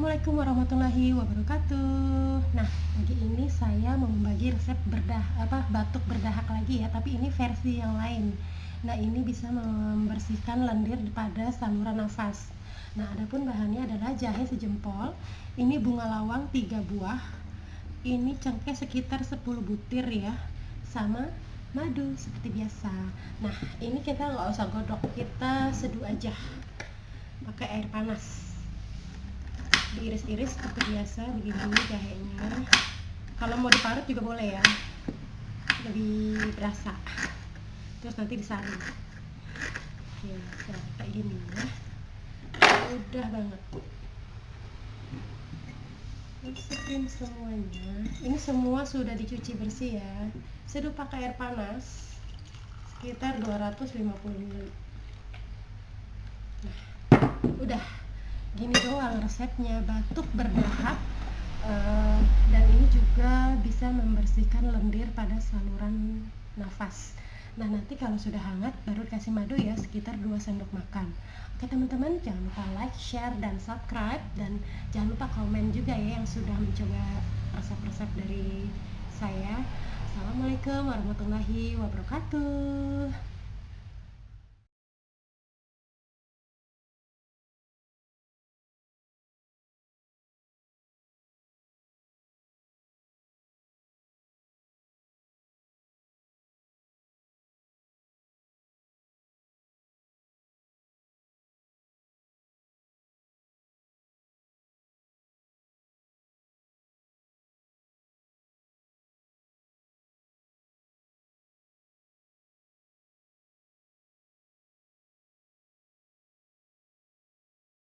Assalamualaikum warahmatullahi wabarakatuh. Nah, pagi ini saya mau membagi resep batuk berdahak lagi ya, tapi ini versi yang lain. Nah, ini bisa membersihkan lendir pada saluran nafas. Nah, adapun bahannya adalah jahe sejempol, ini bunga lawang 3 buah, ini cengkeh sekitar 10 butir ya, sama madu seperti biasa. Nah, ini kita nggak usah godok, kita seduh aja pakai air panas. Diiris-iris seperti biasa begini jahenya. Kalau mau diparut juga boleh ya, lebih berasa. Terus nanti disaring. Oke, kayak gini ya, udah banget. Masukin semuanya. Ini semua sudah dicuci bersih ya. Seduh pakai air panas sekitar 250 ml. Nah, udah gini doang resepnya, batuk berdahak, dan ini juga bisa membersihkan lendir pada saluran nafas. Nah, nanti kalau sudah hangat baru kasih madu ya, sekitar 2 sendok makan. Oke teman-teman, jangan lupa like, share, dan subscribe, dan jangan lupa komen juga ya yang sudah mencoba resep-resep dari saya. Assalamualaikum warahmatullahi wabarakatuh.